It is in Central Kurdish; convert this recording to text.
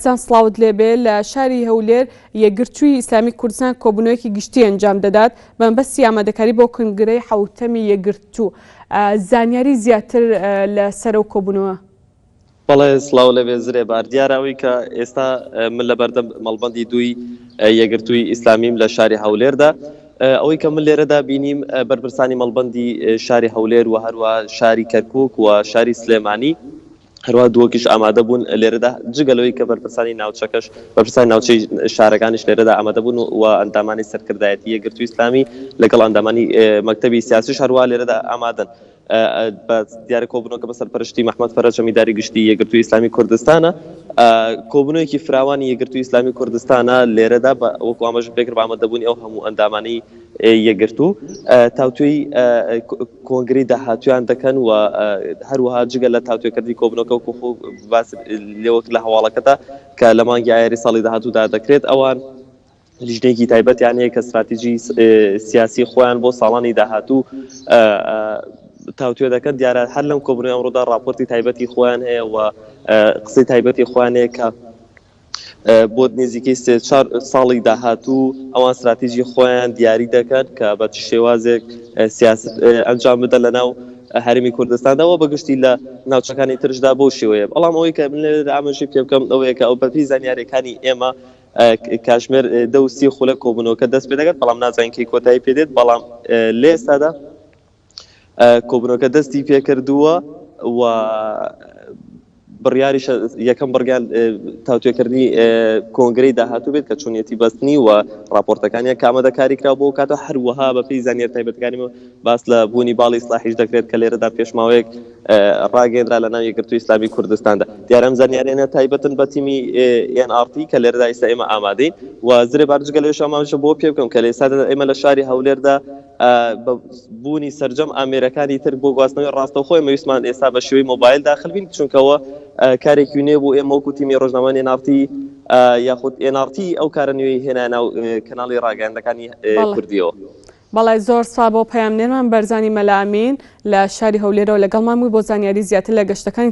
زان سلااوت لێبێ لە شاری هەولێر یەکگرتووی ئیسلامی کوردستان کۆبوونەوەیەکی گشتی ئەنجام دەدات بەمبەستی ئامادەکاری بۆ کنگرەی حوتەمی یەکگرتوو زانیاری زیاتر لەسەر ئەو کۆبوونەوە. بەڵێ سڵاو لەبێ زرێ بار دیارەوەی کە ئێستا من لە بەردەم مەڵبەندی دووی یەکگرتووی ئیسلامیم لە شاری هەولێردا ئەوەی کە من لێرەدا بینیم بەرپرسانی مەڵبەندی شاری هەولێر و هەروە شاری کەرکووک و شاری سلێمانی هەروە دووەکیش ئامادە بوون لێرەدا جگەلەوەی کە بەرپرسانی ناوچەکەش بەرپرسانی ناوچەی شارەکانیش لێرەدا ئامادە بوون و ئەندامانی سەرکردایەتی یەکگرتووی ئیسلامی لەگەڵ ئەندامانی مەکتەبی سیاسیش هەروە لێرەدا ئامادەن. دیارە کۆبوونەوەکە بە سەرپەرشتی محمەد فەرەج ئەمیداری گشتی یەکگرتووی ئیسلامی کوردستانە کۆبوونەوەیەکی فراوانی یەکگرتووی ئیسلامی کوردستانە لێرەدا وەکو ئاماژ پێکرد بە ئامادەبوونی ئەو هەموو ئەندامانەی یەکگرتوو تاوتوێی کۆنگرەی داهاتوویان دەکەن و هەروەها جگە لە تاوتوێکردنی کۆبوونەوەکە وەکو خۆ باس لێوەک لە هەواڵەکەدا کە لە مانگی ئایاری ساڵی داهاتوودا دەکرێت ئەوان لیژنێکی تایبەتیانەیە کە استراتیژی سیاسی خۆیان بۆ ساڵانی داهاتوو تاوتوێ دەکەن دیارە هەر لەم کۆبوونەوەی ئەمڕۆدا راپۆرتی تایبەتی خۆیان هەیە و قسەی تایبەتی خۆیان هەیە کە بۆ نزیکەی 4 ساڵی داهاتوو ئەوان استراتیژی خۆیان دیاری دەکەن کە بە شێوازێک سیاست ئەنجام بدەن لە ناو هەرمی کوردستانەوە بەگشتی لە ناوچەکانی ترشدا بۆ شێوەیە. بەڵام ئەوەی کە من ئاماژەی پێ بکەم ئەوەیە کە ئەو بەپی زانیاریەکانی ئێمە کاتژمێر 10 خولە کۆبوونەوەکە دەست پێ دەکات بەڵام نازانین کەی کۆتایی پێدێت بەڵام لە ئێستادا کۆبوونەوەکە دەستی پێکردووە و بڕیاریش یەکەم بڕیان تاوتوێکردنی کۆنگرەی داهاتوو بێت کە چۆنیەتی بەستنی و راپۆرتەکانیان کامەدەکاری کرا بۆ کاتە هەروەها بەپێی زانیار تایبەتەکانیمە باس لە بوونی باڵی ئیسلاحیش دەکرێت کە لێرەدا پێشماوەیەک ڕاگەیەندرا لە ناو یەکگرتووی ئیسلامی کوردستاندا. دیارەم زانیاریانە تایبەتن بە تیمی NRT کە لێرەدا ئێستا ئێمە ئامادەین و زرێ بارجگە لەوێش ئاماژە بۆ پێ بکەم کە لە ئێستادا ئێمە لە شاری هەولێردا بوونی سەرجەم ئامێرەکانی تر بۆ گواستنەوەی ڕاستەوخۆی مەویستمان ئێستا بە شێوەی مۆبایل داخل بین چونکەوە کارێکی نوێ بۆ ئێمە وەکو تیمی ڕۆژنامەی NRT یاخود NRT ئەو کارە نوێی هێنا ناو کەناڵی ڕاگەیاندەکانی کوردیەوە. بەڵێ زۆر سا بۆ پەیامنێرمان بەرزانی مەلامین لە شاری هەولێرەوە لەگەڵمان بووی بۆ زانیاری زیاتر لە گەشتەکانی